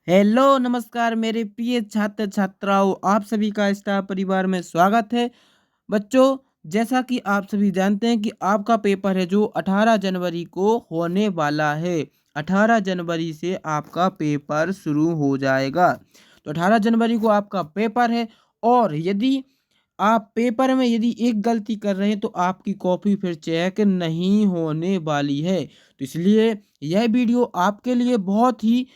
Hello नमस्कार मेरे प्रिय छात्र छात्राओं, आप सभी का स्टार परिवार में स्वागत है। बच्चों, जैसा कि आप सभी जानते हैं कि आपका पेपर है जो 18 जनवरी को होने वाला है। 18 जनवरी से आपका पेपर शुरू हो जाएगा। तो 18 जनवरी को आपका पेपर है और यदि आप पेपर में यदि एक गलती कर रहे हैं तो आपकी कॉपी फिर चेक नहीं होने वाली है। तो इसलिए यह वीडियो आपके लिए बहुत ही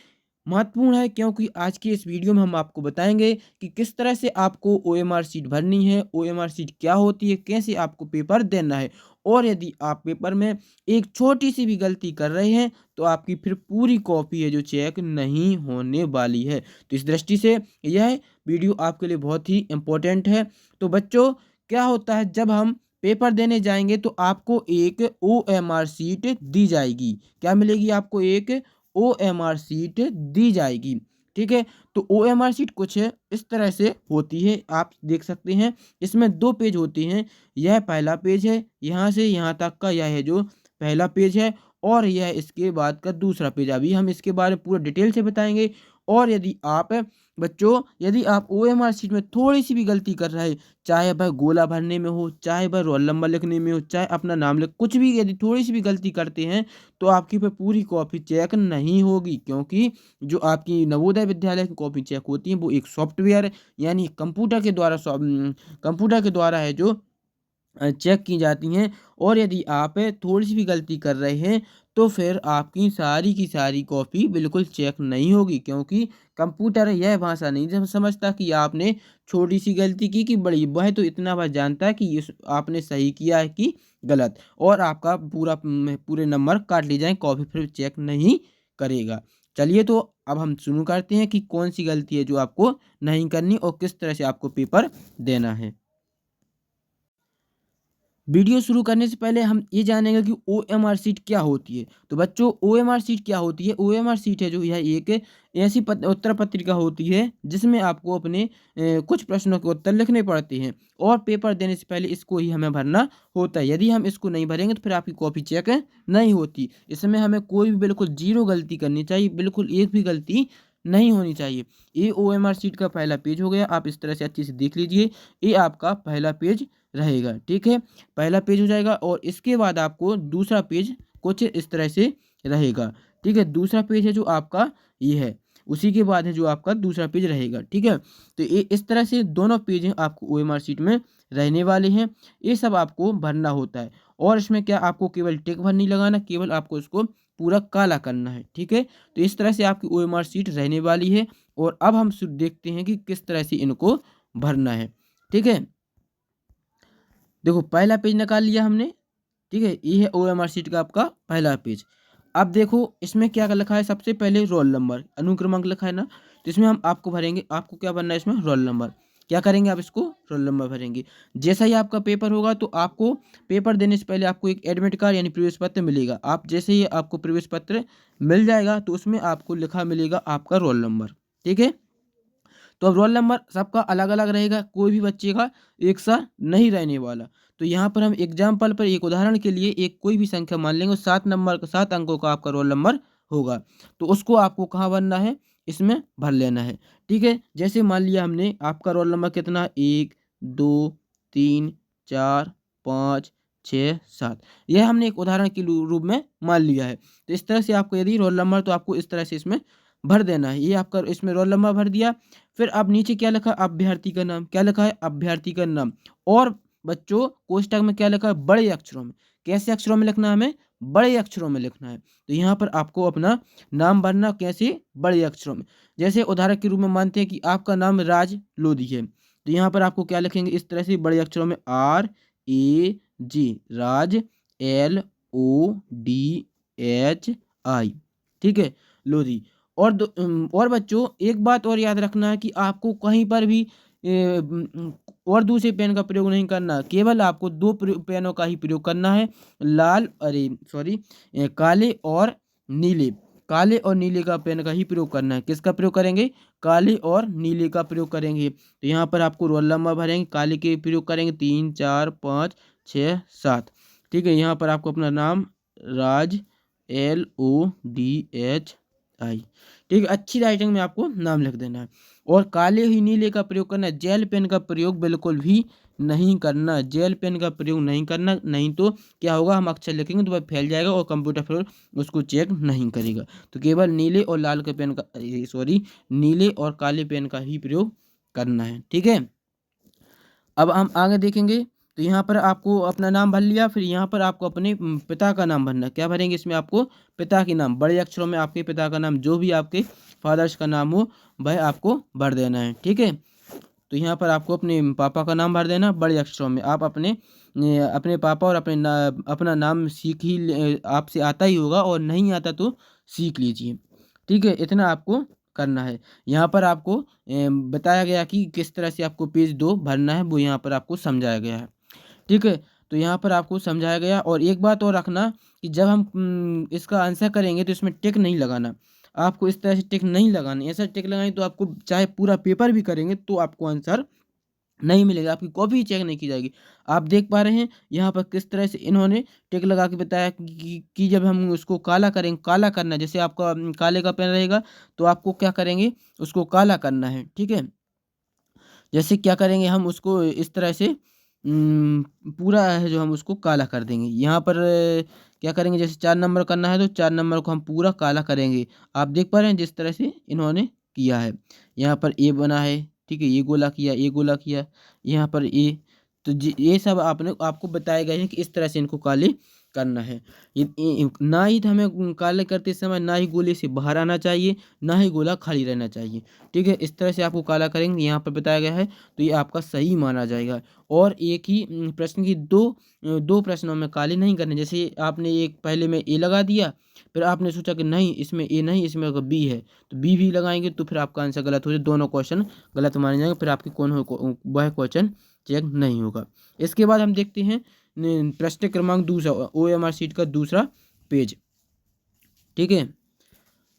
महत्वपूर्ण है, क्योंकि आज की इस वीडियो में हम आपको बताएंगे कि किस तरह से आपको ओएमआर शीट भरनी है, ओएमआर शीट क्या होती है, कैसे आपको पेपर देना है। और यदि आप पेपर में एक छोटी सी भी गलती कर रहे हैं तो आपकी फिर पूरी कॉपी है जो चेक नहीं होने वाली है। तो इस दृष्टि से यह वीडियो आपके लिए बहुत ही इम्पोर्टेंट है। तो बच्चों, क्या होता है, जब हम पेपर देने जाएंगे तो आपको एक ओएमआर शीट दी जाएगी। क्या मिलेगी? आपको एक ओएमआर शीट दी जाएगी। ठीक है। तो ओएमआर शीट कुछ इस तरह से होती है, आप देख सकते हैं। इसमें 2 पेज होते हैं। यह पहला पेज है, यहाँ से यहाँ तक का यह है जो पहला पेज है, और यह इसके बाद का दूसरा पेज। अभी हम इसके बारे में पूरा डिटेल से बताएंगे। और यदि आप बच्चों, यदि आप ओएमआर शीट में थोड़ी सी भी गलती कर रहे हैं, चाहे वह गोला भरने में हो, चाहे वह रोल नंबर लिखने में हो, चाहे अपना नाम लिख, कुछ भी यदि थोड़ी सी भी गलती करते हैं तो आपकी पे पूरी कॉपी चेक नहीं होगी। क्योंकि जो आपकी नवोदय विद्यालय की कॉपी चेक होती है वो एक सॉफ्टवेयर है, यानी कंप्यूटर के द्वारा है जो चेक की जाती हैं। और यदि आप थोड़ी सी भी गलती कर रहे हैं तो फिर आपकी सारी की सारी कॉपी बिल्कुल चेक नहीं होगी, क्योंकि कंप्यूटर यह भाषा नहीं समझता कि आपने छोटी सी गलती की कि बड़ी। वह तो इतना बार जानता है कि आपने सही किया है कि गलत, और आपका पूरे नंबर काट लिए जाएँ, कॉपी फिर चेक नहीं करेगा। चलिए, तो अब हम शुरू करते हैं कि कौन सी गलती है जो आपको नहीं करनी और किस तरह से आपको पेपर देना है। वीडियो शुरू करने से पहले हम ये जानेंगे कि ओएमआर शीट क्या होती है। तो बच्चों, ओएमआर शीट क्या होती है? ओएमआर शीट है जो यह एक ऐसी उत्तर पत्रिका होती है जिसमें आपको अपने कुछ प्रश्नों के उत्तर लिखने पड़ते हैं, और पेपर देने से पहले इसको ही हमें भरना होता है। यदि हम इसको नहीं भरेंगे तो फिर आपकी कॉपी चेक नहीं होती। इसमें हमें कोई भी बिल्कुल जीरो गलती करनी चाहिए, बिल्कुल एक भी गलती नहीं होनी चाहिए। ये ओएमआर शीट का पहला पेज हो गया। आप इस तरह से अच्छे से देख लीजिए, ये आपका पहला पेज रहेगा। ठीक है, पहला पेज हो जाएगा। और इसके बाद आपको दूसरा पेज कुछ इस तरह से रहेगा। ठीक है, दूसरा पेज है जो आपका ये है, उसी के बाद है जो आपका दूसरा पेज रहेगा। ठीक है, तो ये इस तरह से दोनों पेज हैं आपको ओएमआर शीट में रहने वाले हैं। ये सब आपको भरना होता है, और इसमें क्या आपको केवल टिक भर नहीं लगाना, केवल आपको इसको पूरा काला करना है। ठीक है, तो इस तरह से आपकी ओएमआर शीट रहने वाली है। और अब हम देखते हैं कि किस तरह से इनको भरना है। ठीक है, देखो पहला पेज निकाल लिया हमने। ठीक है, ये है ओएमआर शीट का आपका पहला पेज। अब देखो इसमें क्या लिखा है, सबसे पहले रोल नंबर अनुक्रमांक लिखा है ना, तो इसमें हम आपको भरेंगे, आपको क्या भरना है इसमें? Roll number. क्या करेंगे आप? इसको रोल नंबर भरेंगे। जैसा ही आपका पेपर होगा तो आपको पेपर देने से पहले आपको एक एडमिट कार्ड यानी प्रवेश पत्र मिलेगा। आप जैसे ही आपको प्रवेश पत्र मिल जाएगा तो उसमें आपको लिखा मिलेगा आपका रोल नंबर। ठीक है, तो अब रोल नंबर सबका अलग अलग रहेगा, कोई भी बच्चे का एक सा नहीं रहने वाला। तो यहाँ पर हम एग्जाम्पल पर एक उदाहरण के लिए एक कोई भी संख्या मान लेंगे, 7 अंकों का आपका रोल नंबर होगा, तो उसको आपको कहाँ भरना है? इसमें भर लेना है। ठीक है, जैसे मान लिया हमने आपका रोल नंबर कितना, 1 2 3 4 5 6 7, यह हमने एक उदाहरण के रूप में मान लिया है। तो इस तरह से आपको यदि रोल नंबर, तो आपको इस तरह से इसमें भर देना है। ये आपका इसमें रोल नंबर भर दिया। फिर अब नीचे क्या लिखा? अभ्यर्थी का नाम। क्या लिखा है? अभ्यर्थी का नाम। और बच्चों कोष्टक में क्या लिखा है? बड़े अक्षरों में। कैसे अक्षरों में लिखना है? हमें बड़े अक्षरों में लिखना है। तो यहाँ पर आपको अपना नाम भरना कैसे? बड़े अक्षरों में। जैसे उदाहरण के रूप में मानते हैं कि आपका नाम राज लोधी है, तो यहाँ पर आपको क्या लिखेंगे? इस तरह से बड़े अक्षरों में RAG, राज, LODHI। ठीक है, लोधी। और बच्चों एक बात और याद रखना है कि आपको कहीं पर भी और दूसरे पेन का प्रयोग नहीं करना, केवल आपको दो पेनों का ही प्रयोग करना है। काले और नीले, काले और नीले का पेन का ही प्रयोग करना है। किसका प्रयोग करेंगे? काले और नीले का प्रयोग करेंगे। तो यहाँ पर आपको रोल नंबर भरेंगे, काले के प्रयोग करेंगे 3 4 5 6 7। ठीक है, यहाँ पर आपको अपना नाम राज, LODH आई। ठीक है, अच्छी राइटिंग में आपको नाम लिख देना है। और काले ही नीले का प्रयोग करना है, जेल पेन का प्रयोग बिल्कुल भी नहीं करना, जेल पेन का प्रयोग नहीं करना, नहीं तो क्या होगा, हम अक्षर लिखेंगे तो वह फैल जाएगा और कंप्यूटर फिर उसको चेक नहीं करेगा। तो केवल नीले और लाल के पेन का सॉरी नीले और काले पेन का ही प्रयोग करना है। ठीक है, अब हम आगे देखेंगे। तो यहाँ पर आपको अपना नाम भर लिया, फिर यहाँ पर आपको अपने पिता का नाम भरना है। क्या भरेंगे इसमें, आपको पिता के नाम बड़े अक्षरों में, आपके पिता का नाम जो भी आपके फादर्स का नाम हो वह आपको भर देना है। ठीक है, तो यहाँ पर आपको अपने पापा का नाम भर देना बड़े अक्षरों में। आप अपने पापा और अपना नाम सीख ही आपसे आता ही होगा, और नहीं आता तो सीख लीजिए। ठीक है, इतना आपको करना है। यहाँ पर आपको बताया गया कि किस तरह से आपको पेज 2 भरना है, वो यहाँ पर आपको समझाया गया है। ठीक है, तो यहाँ पर आपको समझाया गया। और एक बात और रखना कि जब हम इसका आंसर करेंगे तो इसमें टिक नहीं लगाना, आपको इस तरह से टिक नहीं लगाना। ऐसा टिक लगाएं तो आपको चाहे पूरा पेपर भी करेंगे तो आपको आंसर नहीं मिलेगा, आपकी कॉपी चेक नहीं की जाएगी। आप देख पा रहे हैं यहाँ पर किस तरह से इन्होंने टिक लगा के बताया कि जब हम उसको काला करेंगे, काला करना है, जैसे आपका काले का पेन रहेगा तो आपको क्या करेंगे, उसको काला करना है। ठीक है, जैसे क्या करेंगे, हम उसको इस तरह से पूरा है जो हम उसको काला कर देंगे। यहाँ पर क्या करेंगे, जैसे 4 नंबर करना है तो 4 नंबर को हम पूरा काला करेंगे। आप देख पा रहे हैं जिस तरह से इन्होंने किया है। यहाँ पर ए बना है, ठीक है, ये गोला किया, ये गोला किया, यहाँ पर ए। तो ये सब आपको बताया गया है कि इस तरह से इनको काले करना है। ना ही हमें काले करते समय ना ही गोले से बाहर आना चाहिए, ना ही गोला खाली रहना चाहिए। ठीक है, इस तरह से आपको काला करेंगे, यहाँ पर बताया गया है, तो ये आपका सही माना जाएगा। और एक ही प्रश्न की दो प्रश्नों में काले नहीं करने। जैसे आपने एक पहले में ए लगा दिया, फिर आपने सोचा कि नहीं इसमें ए नहीं, इसमें अगर बी है तो बी भी लगाएंगे, तो फिर आपका आंसर गलत हो जाए, दोनों क्वेश्चन गलत माने जाएंगे, फिर आपकी वह क्वेश्चन चेक नहीं होगा। इसके बाद हम देखते हैं प्रश्न क्रमांक दूसरा, OMR शीट का दूसरा पेज। ठीक है,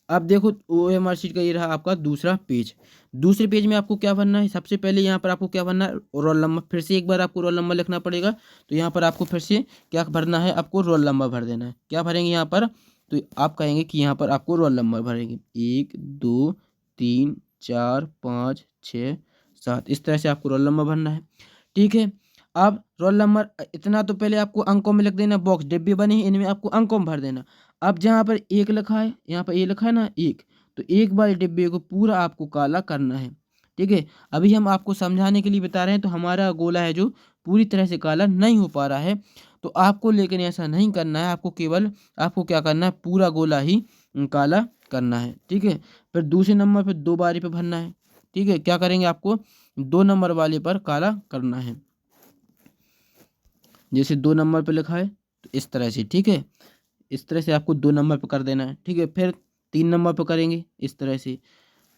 अब देखो OMR शीट का ये रहा आपका दूसरा पेज। दूसरे पेज में आपको क्या भरना है, सबसे पहले यहाँ पर आपको क्या भरना है, रोल नंबर। फिर से एक बार आपको रोल नंबर लिखना पड़ेगा, तो यहाँ पर आपको फिर से क्या भरना है, आपको रोल नंबर भर देना है। क्या भरेंगे यहाँ पर, तो आप कहेंगे कि यहाँ पर आपको रोल नंबर भरेंगे 1 2 3 4 5 6 7, इस तरह से आपको रोल नंबर भरना है। ठीक है, अब रोल नंबर इतना तो पहले आपको अंकों में लिख देना, बॉक्स डिब्बे बने हैं इनमें आपको अंकों में भर देना। अब जहाँ पर 1 लिखा है, यहाँ पर ए लिखा है ना 1, तो 1 वाले डिब्बे को पूरा आपको काला करना है। ठीक है, अभी हम आपको समझाने के लिए बता रहे हैं, तो हमारा गोला है जो पूरी तरह से काला नहीं हो पा रहा है, तो आपको लेकिन ऐसा नहीं करना है, आपको क्या करना है, पूरा गोला ही काला करना है। ठीक है, फिर दूसरे नंबर पर 2 बारी पे भरना है। ठीक है, क्या करेंगे, आपको 2 नंबर वाले पर काला करना है। जैसे 2 नंबर पे लिखा है तो इस तरह से। ठीक है, इस तरह से आपको 2 नंबर पे कर देना है। ठीक है, फिर 3 नंबर पे करेंगे इस तरह से।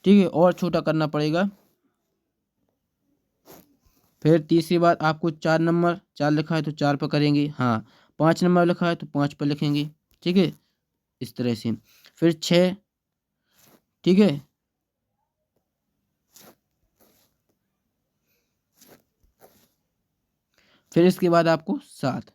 ठीक है, और छोटा करना पड़ेगा। फिर तीसरी बार आपको 4 नंबर, 4 लिखा है तो 4 पे करेंगे। हाँ, 5 नंबर लिखा है तो 5 पे लिखेंगे। ठीक है, इस तरह से। फिर 6, ठीक है, फिर इसके बाद आपको 7।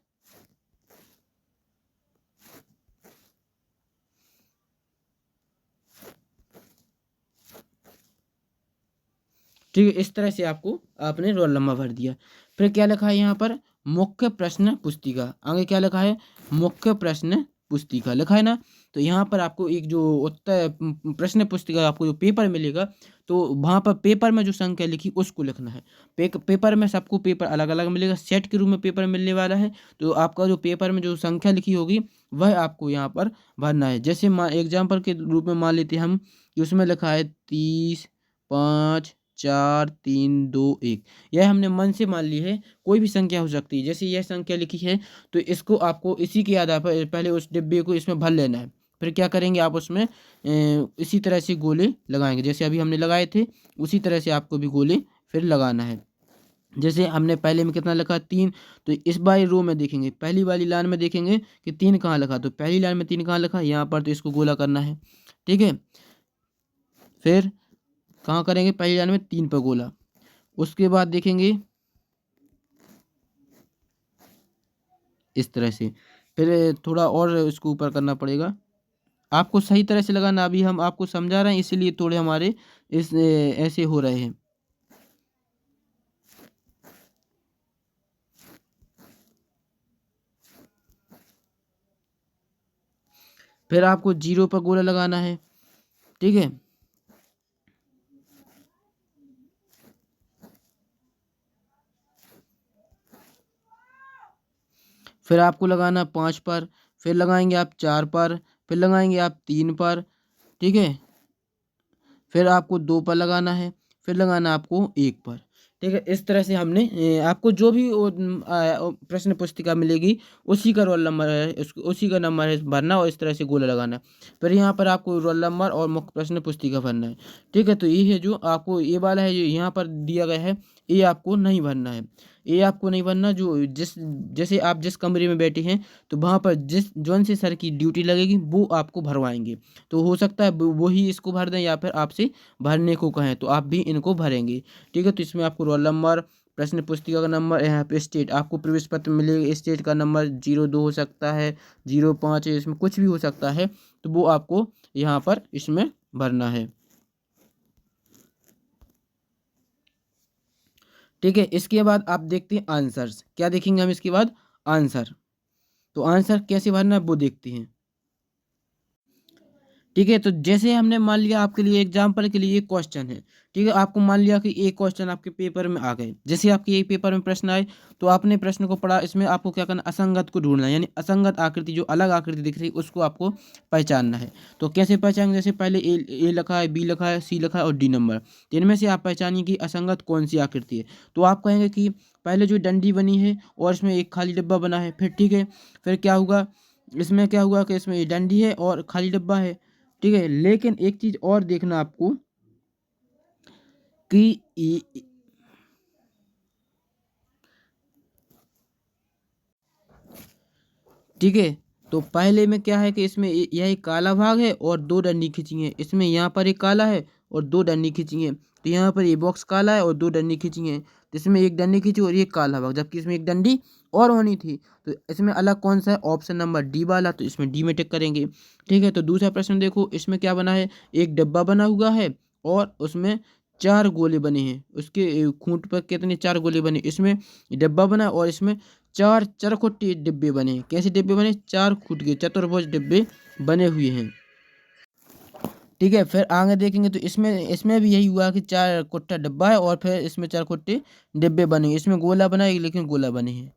ठीक है, इस तरह से आपने रोल नंबर भर दिया। फिर क्या लिखा है यहाँ पर, मुख्य प्रश्न पुस्तिका। आगे क्या लिखा है, मुख्य प्रश्न पुस्तिका लिखा है ना। तो यहाँ पर आपको एक जो उत्तर प्रश्न पुस्तिका आपको जो पेपर मिलेगा, तो वहाँ पर पेपर में जो संख्या लिखी उसको लिखना है। पेपर में सबको पेपर अलग अलग मिलेगा, सेट के रूप में पेपर मिलने वाला है। तो आपका जो पेपर में जो संख्या लिखी होगी वह आपको यहाँ पर भरना है। जैसे एग्जाम्पल के रूप में मान लेते हैं हम कि उसमें लिखा है 30 5 4 3 2 1, यह हमने मन से मान ली है, कोई भी संख्या हो सकती है। जैसे यह संख्या लिखी है तो इसको आपको इसी के आधार पर पहले उस डिब्बे को इसमें भर लेना है। फिर क्या करेंगे, आप उसमें इसी तरह से गोले लगाएंगे, जैसे अभी हमने लगाए थे उसी तरह से आपको भी गोले फिर लगाना है। जैसे हमने पहले में कितना लिखा 3, तो इस बारी रो में देखेंगे, पहली वाली लाइन में देखेंगे कि 3 कहाँ लिखा, तो पहली लाइन में 3 कहाँ लिखा, यहाँ पर, तो इसको गोला करना है। ठीक है, फिर कहाँ करेंगे, पहली लाइन में 3 पर गोला। उसके बाद देखेंगे इस तरह से, फिर थोड़ा और इसको ऊपर करना पड़ेगा। आपको सही तरह से लगाना, अभी हम आपको समझा रहे हैं इसीलिए थोड़े हमारे इस ऐसे हो रहे हैं। फिर आपको जीरो पर गोला लगाना है, ठीक है। फिर आपको लगाना 5 पर, फिर लगाएंगे आप 4 पर, फिर लगाएंगे आप 3 पर, ठीक है। फिर आपको 2 पर लगाना है, फिर लगाना आपको 1 पर, ठीक है। इस तरह से हमने आपको जो भी प्रश्न पुस्तिका मिलेगी उसी का रोल नंबर है, उसी का नंबर है भरना और इस तरह से गोला लगाना है। फिर यहाँ पर आपको रोल नंबर और मुख्य प्रश्न पुस्तिका भरना है, ठीक है। तो ये है जो आपको ये वाला है जो यहाँ पर दिया गया है, ये आपको नहीं भरना है, ये आपको नहीं भरना। जो जैसे आप जिस कमरे में बैठे हैं तो वहाँ पर जिस जौन से सर की ड्यूटी लगेगी वो आपको भरवाएंगे। तो हो सकता है वही इसको भर दें या फिर आपसे भरने को कहें तो आप भी इनको भरेंगे, ठीक है। तो इसमें आपको रोल नंबर, प्रश्न पुस्तिका का नंबर, यहाँ पे स्टेट, आपको प्रवेश पत्र मिलेगा, स्टेट का नंबर 02 हो सकता है, 05 है, इसमें कुछ भी हो सकता है। तो वो आपको यहाँ पर इसमें भरना है, ठीक है। इसके बाद आप देखते हैं आंसर्स, क्या देखेंगे हम इसके बाद? आंसर। तो आंसर कैसे भरना है वो देखते हैं, ठीक है। तो जैसे हमने मान लिया आपके लिए एग्जाम्पल के लिए एक क्वेश्चन है, ठीक है। आपको मान लिया कि एक क्वेश्चन आपके पेपर में आ गए, जैसे आपके एक पेपर में प्रश्न आए तो आपने प्रश्न को पढ़ा, इसमें आपको क्या करना, असंगत को ढूंढना है, यानी असंगत आकृति जो अलग आकृति दिख रही है उसको आपको पहचानना है। तो कैसे पहचानेंगे? जैसे पहले ए लिखा है, बी लिखा है, सी लिखा है और डी नंबर, तो इनमें से आप पहचानिए कि असंगत कौन सी आकृति है। तो आप कहेंगे कि पहले जो डंडी बनी है और इसमें एक खाली डिब्बा बना है, फिर ठीक है, फिर क्या हुआ, इसमें क्या हुआ कि इसमें ये डंडी है और खाली डिब्बा है, ठीक है। लेकिन एक चीज और देखना आपको कि ठीक है। तो पहले में क्या है कि इसमें यह एक काला भाग है और दो डंडी खींची है, इसमें यहाँ पर एक काला है और दो डंडी खींची है। तो यहाँ पर ये बॉक्स काला है और दो डंडी खींची है, तो इसमें एक डंडी खींची और ये काला भाग, जबकि इसमें एक डंडी और होनी थी। तो इसमें अलग कौन सा है? ऑप्शन नंबर डी वाला, तो इसमें डी में टिक करेंगे, ठीक है। तो दूसरा प्रश्न देखो, इसमें क्या बना है, एक डब्बा बना हुआ है और उसमें 4 गोले बने हैं, उसके खूंट पर कितने 4 गोले बने, इसमें डब्बा बना और इसमें 4 चरखुट्टे डिब्बे बने। कैसे डिब्बे बने? 4 फुट के चतुर्भुज डिब्बे बने हुए हैं, ठीक है। फिर आगे देखेंगे तो इसमें इसमें भी यही हुआ कि 4 कुट्टा डिब्बा है और फिर इसमें 4 कुट्टे डिब्बे बने, इसमें गोला बना है लेकिन गोला बने हैं।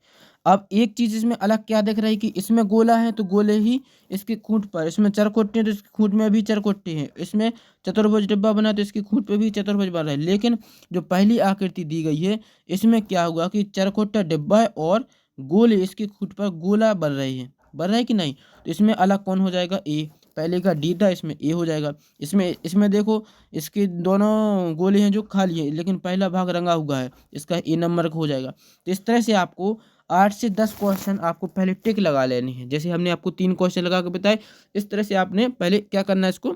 अब एक चीज इसमें अलग क्या दिख रही है कि इसमें गोला है तो गोले ही इसके खूंट पर, इसमें चरखुट्टे हैं तो इसके खूंट में भी चरखुट्टे हैं, इसमें चतुर्भुज डिब्बा बना तो इसके खूंट पे भी चतुर्भुज बन रहा है। लेकिन जो पहली आकृति दी गई है इसमें क्या हुआ कि चरखुट्टा डिब्बा है और गोले इसके खूंट पर गोला बन रहे हैं, बन रहा है कि नहीं? तो इसमें अलग कौन हो जाएगा? ए। पहले का डी था, इसमें ए हो जाएगा। इसमें इसमें देखो, इसके दोनों गोले हैं जो खाली है लेकिन पहला भाग रंगा हुआ है, इसका ए नंबर का हो जाएगा। तो इस तरह से आपको 8 से 10 क्वेश्चन आपको पहले टिक लगा लेने हैं, जैसे हमने आपको 3 क्वेश्चन लगा के बताए, इस तरह से आपने पहले क्या करना है, इसको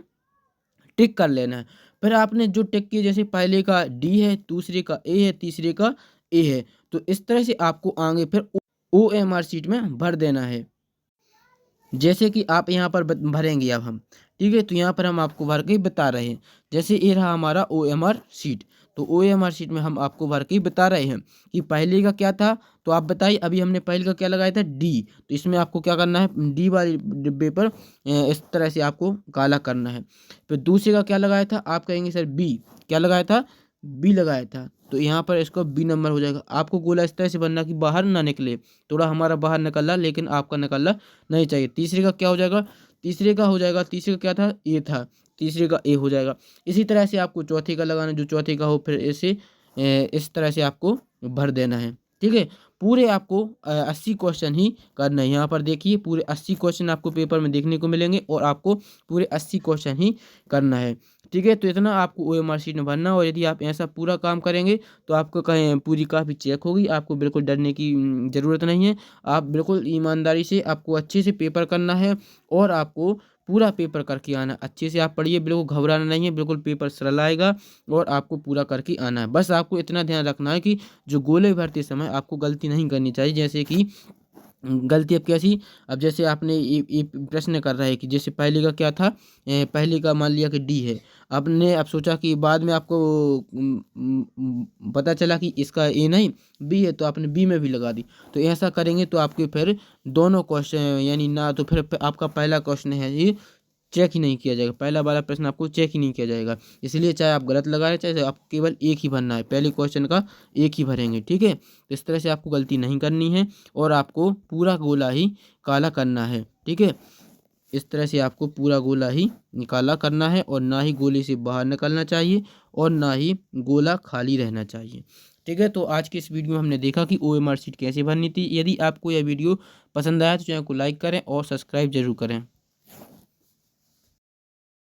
टिक कर लेना है। फिर आपने जो टिक किए, जैसे पहले का डी है, दूसरे का ए है, तीसरे का ए है, तो इस तरह से आपको आगे फिर OMR शीट में भर देना है, जैसे कि आप यहाँ पर भरेंगे अब हम, ठीक है। तो यहाँ पर हम आपको भर के ही बता रहे हैं, जैसे ये रहा हमारा OMR शीट। तो OMR शीट में हम आपको भर के ही बता रहे हैं कि पहले का क्या था। तो आप बताइए, अभी हमने पहले का क्या लगाया था? डी। तो इसमें आपको क्या करना है, डी वाले डिब्बे पर इस तरह से आपको काला करना है। फिर दूसरे का क्या लगाया था? आप कहेंगे सर बी। क्या लगाया था? बी लगाया था, तो यहाँ पर इसको बी नंबर हो जाएगा। आपको गोला इस तरह से बनना कि बाहर ना निकले, थोड़ा हमारा बाहर निकल रहा लेकिन आपका निकलना नहीं चाहिए। तीसरे का क्या हो जाएगा? तीसरे का हो जाएगा, तीसरे का क्या था? ए था, तीसरे का ए हो जाएगा। इसी तरह से आपको चौथे का लगाना, जो चौथे का हो फिर ऐसे इस तरह से आपको भर देना है, ठीक है। पूरे आपको 80 क्वेश्चन ही करना है। यहाँ पर देखिए, पूरे 80 क्वेश्चन आपको पेपर में देखने को मिलेंगे और आपको पूरे 80 क्वेश्चन ही करना है, ठीक है। तो इतना आपको OMR शीट में भरना, और यदि आप ऐसा पूरा काम करेंगे तो आपको कहीं पूरी काफ़ी चेक होगी, आपको बिल्कुल डरने की ज़रूरत नहीं है। आप बिल्कुल ईमानदारी से आपको अच्छे से पेपर करना है और आपको पूरा पेपर करके आना। अच्छे से आप पढ़िए, बिल्कुल घबराना नहीं है, बिल्कुल पेपर सरल आएगा और आपको पूरा करके आना है। बस आपको इतना ध्यान रखना है कि जो गोले भरते समय आपको गलती नहीं करनी चाहिए, जैसे कि गलती अब कैसी, अब जैसे आपने ये प्रश्न कर रहा है कि जैसे पहले का क्या था, पहले का मान लिया कि डी है, आपने अब सोचा कि बाद में आपको पता चला कि इसका ए नहीं बी है, तो आपने बी में भी लगा दी। तो ऐसा करेंगे तो आपके फिर दोनों क्वेश्चन यानी ना, तो फिर आपका पहला क्वेश्चन है ये चेक ही नहीं किया जाएगा, पहला वाला प्रश्न आपको चेक ही नहीं किया जाएगा। इसलिए चाहे आप गलत लगाएं, चाहे आपको केवल एक ही भरना है, पहले क्वेश्चन का एक ही भरेंगे, ठीक है। तो इस तरह से आपको गलती नहीं करनी है और आपको पूरा गोला ही काला करना है, ठीक है। इस तरह से आपको पूरा गोला ही काला करना है और ना ही गोले से बाहर निकलना चाहिए और ना ही गोला खाली रहना चाहिए, ठीक है। तो आज के इस वीडियो में हमने देखा कि OMR शीट कैसे भरनी थी। यदि आपको यह वीडियो पसंद आया तो चैनल को लाइक करें और सब्सक्राइब जरूर करें।